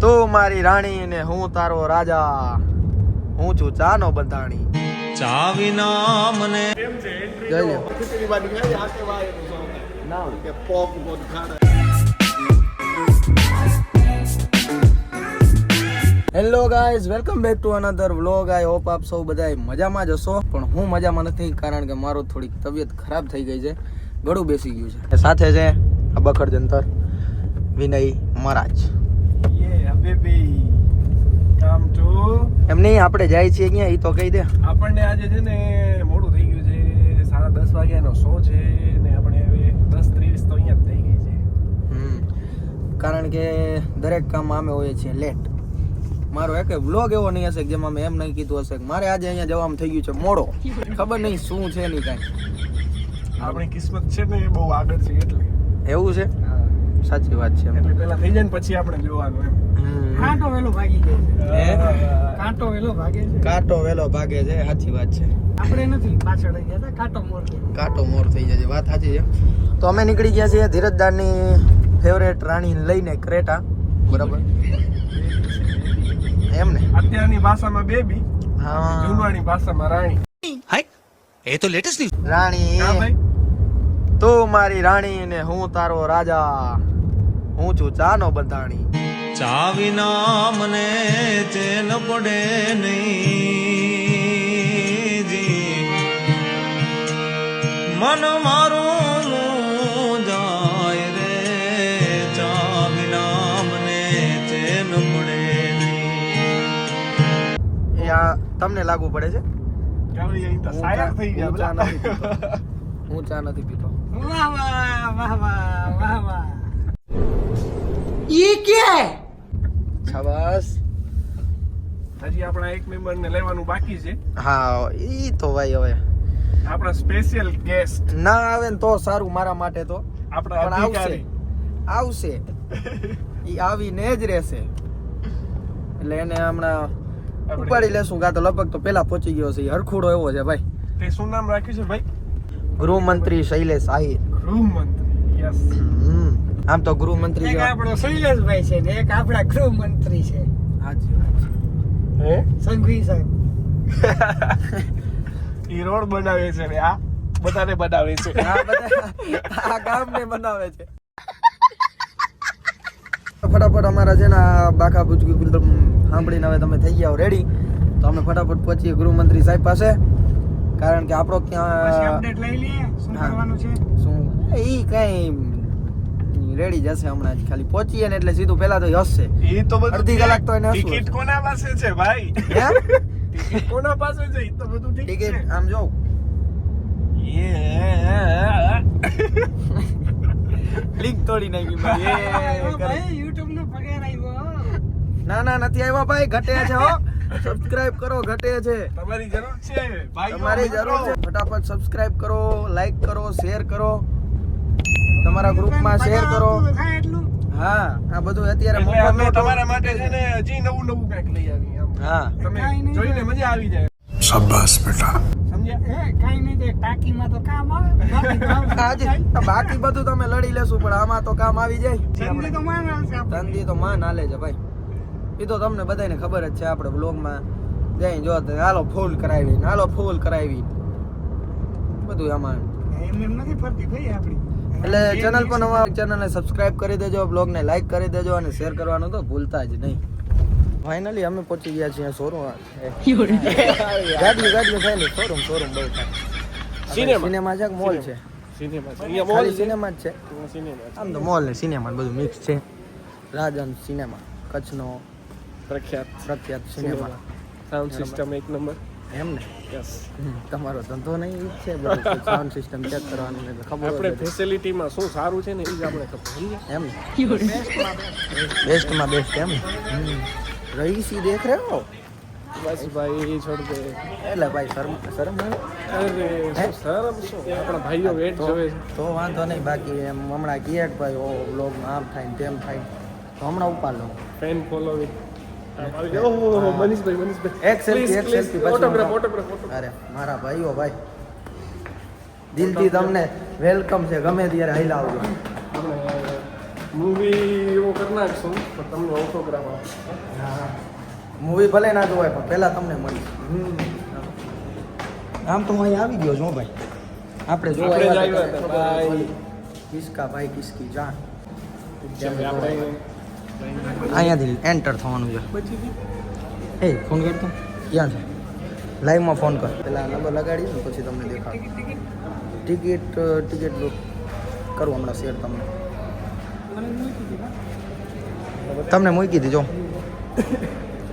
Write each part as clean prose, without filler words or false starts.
તું મારી રાણી ને હું તારો રાજા, હું છું ચાનો બંધાણી. ચા વિના મને જઈ લે. Hello guys, welcome back to another vlog. I hope આપ સૌ બધા મજામાં જ હશો, પણ હું મજામાં નથી કારણ કે મારો થોડીક તબિયત ખરાબ થઈ ગઈ છે, ગળું બેસી ગયું છે. સાથે છે આ બખડ જંતર વિનય મહારાજ. એમ નહીં, આપણે જાય છીએ ક્યાં એ તો કહી દે. આપણને આજે છે ને મોડું થઈ ગયું છે, 10:30 વાગ્યાનો શો છે ને આપણે હવે 10:30 તો અહીંયા જ થઈ ગઈ છે. કારણ કે દરેક કામ અમે હોઈએ છીએ લેટ. મારો એક વ્લોગ એવો નહીં હશે કે જેમાં મેં એમ નહીં કીધું હશે કે મારે આજે અહીંયા જવામાં થઈ ગયું છે મોડો. ખબર નહીં શું છે નહીં કાંઈ. આપણી કિસ્મત છે ને એ બહુ આગળ છે એટલે એવું છે. સાચી વાત છે. એટલે પેલા થઈ જાય ને પછી આપણે જોવાનું એમ. કાંટો વેલો ભાગી જાય હે? કાંટો વેલો ભાગે છે. કાંટો વેલો ભાગે છે, સાચી વાત છે. આપણે નથી પાછળ રહી ગયા કાંટો મોર કે કાંટો મોર થઈ જાય છે, વાત સાચી છે. તો અમે નીકળી ગયા છીએ ધીરજદારની ફેવરેટ રાણી લઈને, ક્રેટા. બરાબર એમ ને? અત્યારની ભાષામાં બેબી, હા, જૂનવાણી ભાષામાં રાણી. હાય એ તો લેટેસ્ટ ન્યૂઝ. હા રાણી ભાઈ, તું મારી રાણી ને હું તારો રાજા, હું છું ચાનો બંધાણી. ચા વિના મને ચેન પડે નહીં જી, મન મારું જાય રે, ચા વિના મને ચેન પડે નહીં. એ આ તમને લાગુ પડે છે. ચાલો અહીં તો સાયક થઈ ગયા હું ચા બધા. નથી પીતો. હું ચા નથી પીતો. વાહ વાહ વાહ વાહ વાહ વાહ ये क्या है? શાબાશ. હજી આપણા એક મેમ્બર ને લેવાનું બાકી છે. હા, ઈ તો ભાઈ હવે આપણા સ્પેશિયલ ગેસ્ટ, ના આવે ને તો સારું મારા માટે તો. આપણા પણ અધિકારી. આવશે ઈ આવીને જ રહેશે. એટલે એને હમણાં ઉપાડી લેશું કાં તો લગભગ તો પેલા પહોંચી ગયો છે. ઈ હરખુડો એવો છે ભાઈ. તે શું નામ રાખ્યું છે ભાઈ? ગૃહમંત્રી શૈલેષ આહિર. ગૃહમંત્રી. યસ. આમ તો ગૃહમંત્રી એક આપણો શૈલેષભાઈ છે ને એક આપણા ગૃહમંત્રી છે સાચી વાત છે. હે? સંઘવી સાહેબ. ઈ રોડ બનાવે છે ને આ બધાને બનાવે છે. આ બધા આ ગામને બનાવે છે. ફટાફટ અમારા છે ને આ બાકા ભુજકી ગુલદમ સાંભળીને હવે તમે થઈ ગયા રેડી, તો અમે ફટાફટ પહોંચીએ ગૃહમંત્રી સાહેબ પાસે. કારણ કે આપણો પછી ક્યાં અપડેટ લઈ લઈએ શું હા. કરવાનું છે. શું ઈ કઈ રેડી જશે હમણાં જ. ખાલી પહોંચીએ ને એટલે સીધું પેલા તો હસશે. ઈ તો બધું અડધી કલાક તો એને હસવું ટિકિટ હશે. કોના પાસે છે ભાઈ? હે? ટિકિટ કોના પાસે છે? ઈ તો બધું ઠીક છે. ટિકિટ આમ જોઉં યે. લિંક તોડી નાખી મારી. એ આવ્યો કરે. ભાઈ YouTube નો પગાર આવ્યો. ના ના નથી આવ્યા ભાઈ, ઘટે છે હો. સબસ્ક્રાઇબ કરો, ઘટે છે. તમારી જરૂર છે ભાઈ. તમારી જરૂર છે. ફટાફટ સબસ્ક્રાઇબ કરો, લાઈક કરો, શેર કરો, તમારા ગ્રુપમાં શેર કરો. થાય એટલું. હા, આ બધું અત્યારે એટલે મોકો અમે નહોતો. તમારા માટે છે ને હજી નવું કંઈક લઈ આવી આમ. હા, તમે કાંઈ નહીં. જોઈને મજા આવી જાય. શાબાશ બેટા. સમજ્યા? કાઈ નહીં તે ટાંકીમાં તો કામ આવે બાકી તો આવશે. આજે બાકી બધું તમે લડી લેશું, પણ આમાં તો કામ આવી જાય. જલ્દી તો માન આવશે આપણે. ધંધી તો માં નાલે છે ભાઈ. એ તો તમને બધાને ખબર જ છે. આપણે વ્લોગમાં જઈ જો હાલો ફૂલ કરાવી, હાલો ફૂલ કરાવી, બધું આમાં. એમ એમ નથી ફરતી ભાઈ આપણી. એટલે ચેનલ પર નવા ચેનલને સબસ્ક્રાઇબ કરી દેજો, બ્લોગને લાઈક કરી દેજો અને શેર કરવાનું તો ભૂલતા જ નહીં. ફાઇનલી અમે પહોંચી ગયા છીએ શોરૂમ. ગાડીઓ થયેલી શોરૂમ બહુ થાય. સિનેમા છે કે મોલ છે? સિનેમા છે. અહીંયા મોલ ખાલી છે. સિનેમા જ છે. સિનેમા છે. આમ તો મોલ ને સિનેમા બધું મિક્સ છે. રાજન સિનેમા, કચ્છનો પ્રખ્યાત સિનેમા. સાઉન્ડ સિસ્ટમ એક નંબર. એમ ને? યસ. તમારો ધંધો નહીં ઈ જ છે બધું સાઉન્ડ સિસ્ટમ ચેક કરવાનું એટલે ખબર આપણે હોય. ફેસિલિટીમાં શું સારું છે ને એ જ આપણે ખબર. સમજ્યા? એમ ને? બેસ્ટમાં બેસ્ટ એમ ને? રહીસી દેખ રહે હો. બસ ભાઈ છોડ દે. એટલે ભાઈ શરમ આવે? અરે શું શરમ શું? આપણા ભાઈઓ વેટ જોવે છે. તો વાંધો નહીં. બાકી એમ હમણાં કહે કે ભાઈ ઓ વ્લોગમાં આમ થાય ને તેમ થાય તો હમણાં ઉપાડ લો. Fan following. ઓહો મનીષભાઈ. એક સેલ્ફી પછી ઓટોગ્રાફ. અરે મારા ભાઈઓ ભાઈ, દિલથી તમને વેલકમ છે. ગમે ત્યારે હાઈલા આવજો. મૂવી એવો કરી નાખશું પણ તમને ઓટોગ્રાફ આપો. મૂવી ભલે ના જોવાય પણ પહેલા તમને મળી. આમ તો હું અહીં આવી ગયો છું ભાઈ. આપણે જોવા આપણે જ આવ્યા આવ્યા હતા, હતા, ખબર ભાઈ. પડી. કિસકા ભાઈ કિસકી જાન. આપણે અહીંયાથી એન્ટર થવાનું છે. એ ફોન કરતો ક્યાં છે? લાઈવમાં ફોન કર. પેલા નંબર લગાડી ને પછી તમને દેખાડું. ટિકિટ બુક કરું હમણાં શેર તમને. તમને મૂકી દીધો.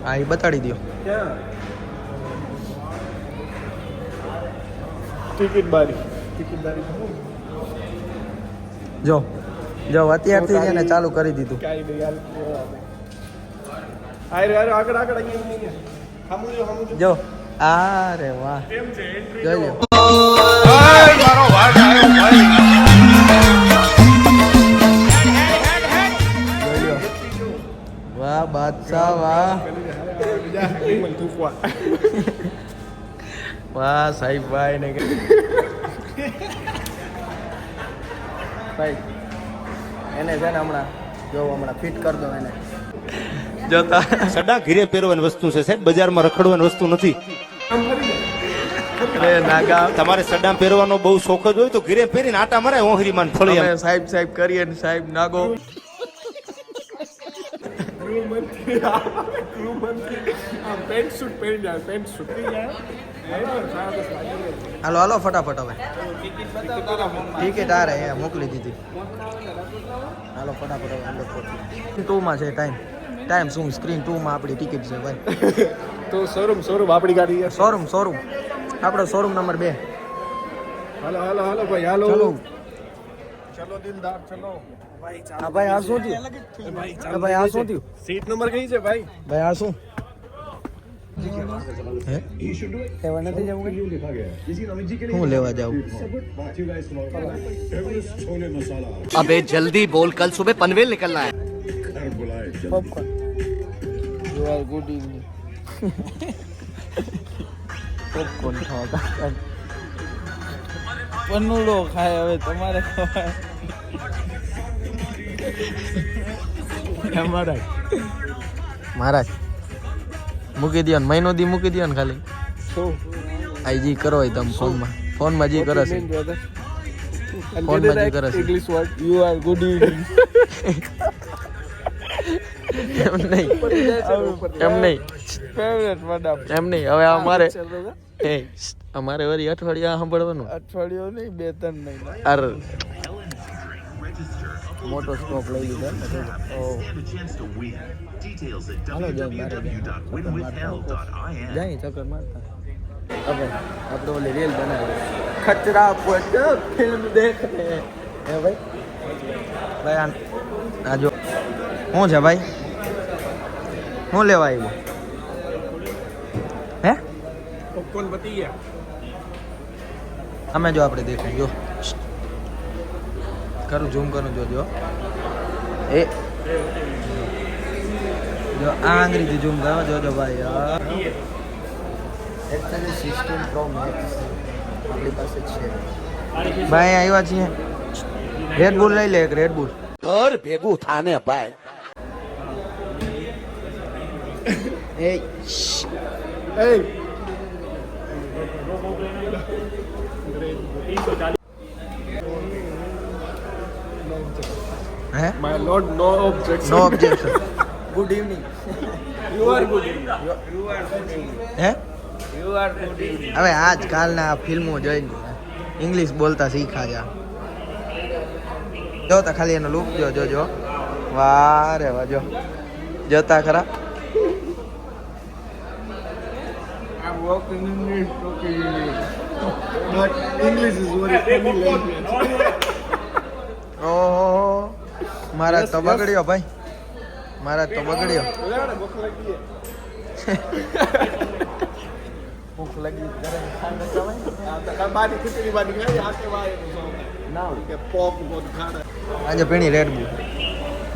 હા એ બતાડી દો. ક્યાં ટિકિટ બારી જો જો અત્યારથી જ એને ચાલુ કરી દીધું. કાઈ નહીં હાલ આગળ અહીંયા સામું જો અરે વાહ કેમ છે એન્ટ્રી જોઈ લો. જોઈ લો. વાહ બાદશાહ વાહ વાહ સાહેબ ભાઈ ને ભાઈ એને છે ને હમણાં ફિટ કરી દો એને. જોતા સડા ઘીરે પહેરવાની વસ્તુ છે સાહેબ, બજારમાં રખડવાની વસ્તુ નથી. રે નાગા તમારે સડા પહેરવાનો બહુ શોખ જ હોય તો ઘીરે પહેરીને આટા મરાય ઓહરીમાં ને ફળિયામાં. અમે સાહેબ કરીએ ને સાહેબ નાગો. પેન્ટ શૂટ પહેરી જાય પેન્ટ શૂટ હાલો હાલો ફટાફટ હવે ટિકિટ આ રે મોકલી દીધી. હાલો ફટાફટ હવે અંદર પહોંચી. 2 માં છે ટાઈમ શું સ્ક્રીન 2 માં આપણી ટિકિટ છે ભાઈ. તો શોરૂમ આપણી ગાડી છે. શોરૂમ આપણો શોરૂમ નંબર 2. હાલો ભાઈ હાલો ચલો ચલો દિલદાર ચલો હા ભાઈ આ શું થયું? ભાઈ આ શું થયું? સીટ નંબર કઈ છે ભાઈ? ભાઈ આ શું હે લેવા નથી જવું હું લેવા જાઉં? अबे जल्दी बोल कल सुबह पनवेल निकलना है. Popcorn you are good evening. Popcorn ખાવા પન્નુડો ખાય હવે તમારે ખવાય. મહારાજ મૂકી દો ને મહિનો દી મૂકી દો ને ખાલી. શું આઈ જી કરો હોય તમે ફોનમાં જી કરો છે. ફોનમાં જી કરે છે. English word you are good evening. એમ નહીં ફેવરેટ વર્ડ આપ એમ નહીં હવે અમારે વળી અઠવાડિયા સાંભળવાનું. અઠવાડિયો નહીં 2-3 મહિના. અરે મોટો સ્ટોપ લઈ લીધો ને તો. હાલો જાય ચક્કર મારતા. હવે આપણે ઓલી રીલ બનાવી ખચરા પોટ ફિલ્મ દેખને હે ભાઈ આ જો શું છે ભાઈ? શું લેવા આવ્યું? હે પોપકોર્ન પતી ગયા. અમે જો આપણે દેખાય જો કરું ઝૂમ કરું જોજો એ જો આ આંગળીથી ઝૂમ કરો જોજો ભાઈ. એકચ્યુઅલી 16 પ્રો મેક્સ આપણી પાસે છે ભાઈ. આવ્યા છીએ રેડ બુલ લઈ લે એક રેડ બુલ. घर भेगू थाने भाई. એ એ hey my lord no objection. No objection. Good evening. You are good હે હવે આજકાલના ફિલ્મો જોઈને ઇંગ્લિશ બોલતા શીખા જા. જો તા ખાલી એનો લુક જોજો. વાહ રે વાહ જો જોતા ખરા. I'm working in English, talking English. But English is very funny language. ઓહો મારા તો બગડ્યો ભાઈ. મારા તો બગડ્યો. ભૂખ લાગી છે. ભૂખ લાગી કરે બારી ખીચડી બારી ખાઈ આકે વાય ના કે પોપ ગોદ ખાડા. આજે પીણી રેડ બુલ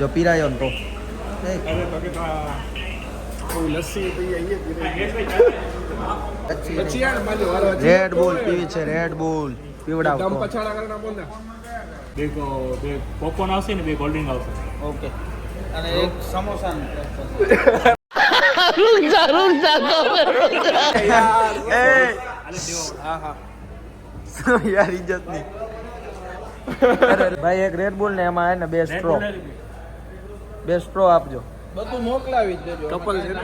જો પીરાયો ને તો એ અરે તો કે કોઈ લસ્સી પી આઈએ પછી યાર બાજુ વાળો રેડ બુલ પીવી છે. રેડ બુલ પીવડાવ દમ તો. પછાડા કરના બોલ ને. બે પોપકોર્ન આવશે ને 2 કોલ્ડ ડ્રિંક આવશે. ઓકે અને એક સમોસા યાર ઇજ્જત નહીં ભાઈ એક રેડ બુલ ને એમાં હે ને બે સ્ટ્રો આપજો બધું મોકલાવી જ દેજો કપલ છે ને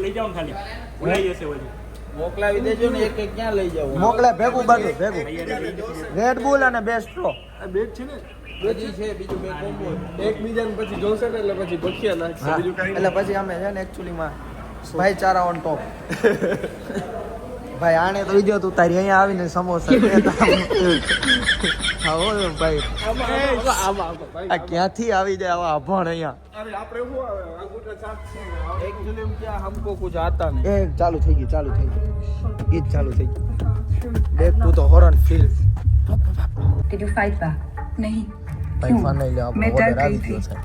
લઈ જાવ ખાલી ભૂલાઈ જશે ઓલી મોકલાવી દેજો ને એક ક્યાં લઈ જાવ મોકલા ભેગું ભેગું રેડ બુલ અને બે સ્ટ્રો આ બેગ છે ને બીજી છે બીજું બે કોમ્બો એકબીજાને પછી જોશે ને એટલે પછી ભખિયા નાખશે બીજું કાંઈ એટલે પછી અમે છે ને એકચ્યુઅલી માં ભાઈચારા ઓન ટોપ ભાઈ આને તો ઈજો તું તારી અહીંયા આવીને સમોસા આવો ભાઈ આ ક્યાંથી આવી જાય આવા અભણ અહીંયા અરે આપણે શું આવે આ ગુટા ચાક છે એકચ્યુઅલી क्या हमको कुछ आता नहीं ए चालू થઈ ગઈ ગીત ચાલુ થઈ ગયું દેખ તું તો horn feel Did you fight back? नहीं ભાઈ ફાઇનલી આપણો मैं डर ઓર્ડર गई આવી थी ગયો છે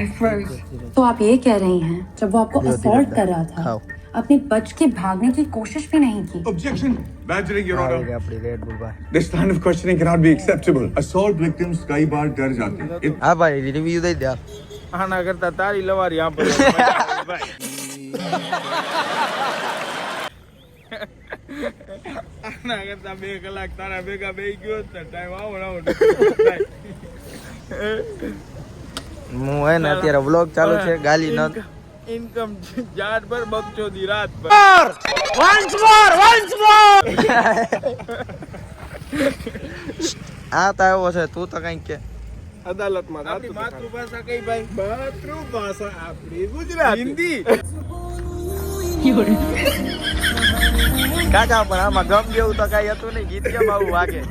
at first. तो आप ये कह रही हैं जब वो आपको असॉल्ट कर रहा था खाओ। आपने बच के भागने की कोशिश भी नहीं की Objection. Badgering, Your આવી Honor. ગઈ આપણી રેડ બુલ ભાઈ This line of questioning cannot be acceptable. Assault victims कई बार डर जाते हैं. હા ભાઈ રિવ્યુ દઈ દે આના કરતા તારી લવારી આમ પર આના કરતા 2 કલાક તારા ભેગા બેહી ગયો તો ટાઈમ આવો હું હે ને અત્યારે વ્લોગ ચાલુ છે ગાલી ન ઇન્કમ જાટ પર બકચો દી રાત પર આ તો આવ્યો છે તું તો કઈક કે અદાલતમાં આપણી માતૃભાષા કઈ ભાઈ માતૃભાષા આપણી ગુજરાતી હિન્દી કાકા પણ આમાં ગમ જેવું તો કઈ હતું નહીં ગીત કેમ આવું વાગે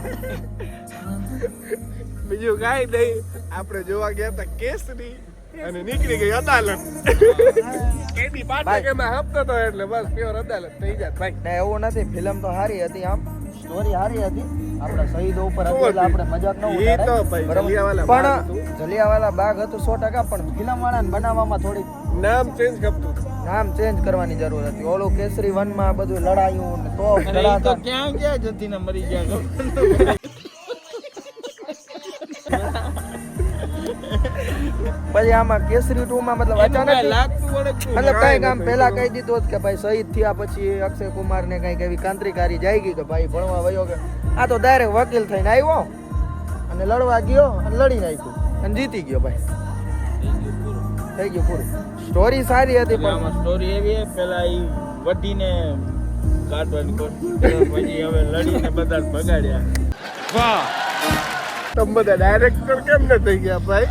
બીજું કાઈ નહીં આપણે જોવા ગયા હતા કેસરી અને નીકળી ગઈ અદાલત કેદી પાટા કે મેં હપ્તો તો એટલે બસ પ્યોર અદાલત થઈ જાય ભાઈ ને એવું નથી ફિલ્મ તો સારી હતી આમ સ્ટોરી સારી હતી આપણા શહીદો ઉપર હતી એટલે આપણે મજાક ન એ ઉડાડે તો ભાઈ બરાબર? જલિયાવાલા બાગ પણ હતું. જલિયાવાલા બાગ હતું 100% પણ ફિલ્મ વાળાને બનાવવામાં થોડી નામ ચેન્જ કરતું નામ ચેન્જ કરવાની જરૂર હતી ઓલું કેસરી 1 માં બધું લડાયું ને તો ક્યાં ગયા જતી ને મરી ગયા પછી આમાં કેસરી 2 માં મતલબ અચાનક મતલબ કઈ કામ પહેલા કહી દીધું હોત કે ભાઈ શહીદ થયા પછી અક્ષય કુમાર ને કઈક એવી ક્રાંતિકારી જાય ગઈ કે ભાઈ ભણવા વયો કે આ તો ડાયરેક્ટ વકીલ થઈને આવ્યો અને લડવા ગયો અને લડી નાખ્યું અને જીતી ગયો ભાઈ થઈ ગયું પૂરું સ્ટોરી સારી હતી પણ સ્ટોરી એવી છે પેલા ઈ વટીને કાઢવાની કોશિશ કરી પછી હવે લડીને બધા ભગાડ્યા વાહ તમે બધા ડાયરેક્ટર કેમ ન થઈ ગયા ભાઈ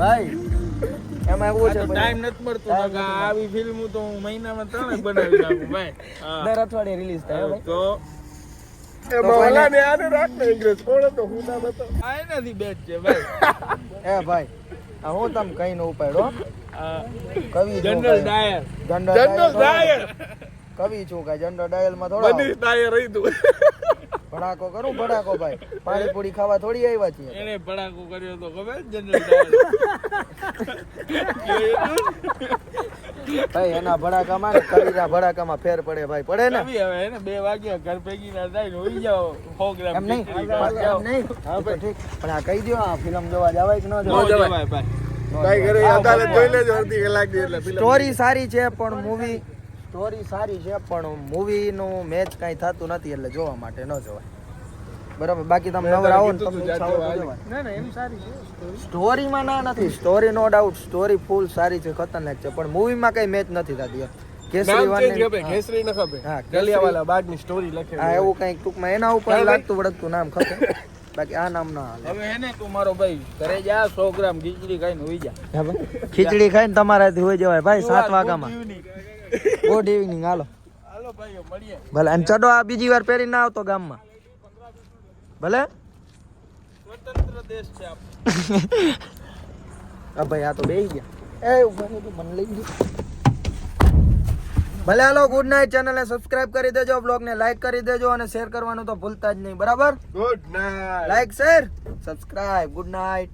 ભાઈ એમાં એવું છે ટાઈમ નથી મળતો આવી ફિલ્મ તો હું મહિનામાં 3 બનાવી નાખું ભાઈ દર અઠવાડિયે રિલીઝ થાય ભાઈ તો એમાં ઓલાને આને રાખને ઇંગ્રેજ કોણ હતો હું નામ હતો આ એનાથી બેટ છે ભાઈ એ ભાઈ આ હું તમ કઈ નો ઉપાડ્યો કવિ છું જનરલ કાંઈ. ડાયર જનરલ ડાયર કવિ છું કઈ જનરલ ડાયલ માં થોડો બની ડાયર રહી તું ભડાકો કરું ભડાકો ભાઈ પાણીપુરી ખાવા થોડી આવ્યા છીએ એને ભડાકો કર્યો તો ખબર જનરલ ડાયર ભાઈ એના ભડાકામાં ને કવિના ભડાકામાં ફેર પડે ભાઈ પડે ને કવિ હવે એને 2 વાગ્યા ઘર ભેગી ના જાય ને હોઈ જાઓ 100 ગ્રામ એમ નહીં ખીચડી ખાવા જાઓ. એમ નહીં હા ભાઈ. ઠીક પણ આ કહી દો આ ફિલ્મ જોવા જવાય કે ન નો જવાય જવાય ભાઈ ભાઈ ઘરે અદાલત જોઈ લેજો અડધી કલાક ની એટલે film. સ્ટોરી સારી છે પણ મૂવી સ્ટોરી સારી છે પણ મૂવી નું મેચ કઈ થતું નથી એટલે જોવા માટે ન જવાય બરાબર બાકી તમે નવરા આવો ને તમને ઈચ્છા હોય તો જવાય ના ના એમ સારી છે સ્ટોરીમાં ના નથી સ્ટોરી નો ડાઉટ સ્ટોરી ફૂલ સારી છે ખતરનાક છે પણ મૂવીમાં કઈ મેચ નથી થતી કેસરી નામ વાન change ખબર કેસરી ન ખબર હા, જલિયાવાલા બાગની સ્ટોરી લખેલી હા એવું કઈક ટૂંકમાં એના ઉપર ભાઈ. લાગતું વળગતું નામ ખબર બાકી આ નામ ના હાલે હવે એને તું મારો ભાઈ ઘરે જા 100 ગ્રામ ખીચડી ખાઈને હોઈ જા હા ભાઈ. ખીચડી ખાઈને તમારાથી હોઈ જવાય ભાઈ 7 વાગ્યામાં ગુડ ઇવનિંગ હાલો હાલો ભાઈઓ મળીએ ભલે અને ચડો આ બીજી વાર પહેરીને ના આવતો ગામમાં ભલે સ્વતંત્ર દેશ છે આપણો આ ભાઈ આ તો બેહી ગયા એ ઉભા રહો, મને લઈ ગયો ભલે હાલો ગુડ નાઇટ ચેનલને સબસ્ક્રાઇબ કરી દેજો બ્લોગને લાઈક કરી દેજો અને શેર કરવાનું તો ભૂલતા જ નહીં બરાબર good night like share subscribe good night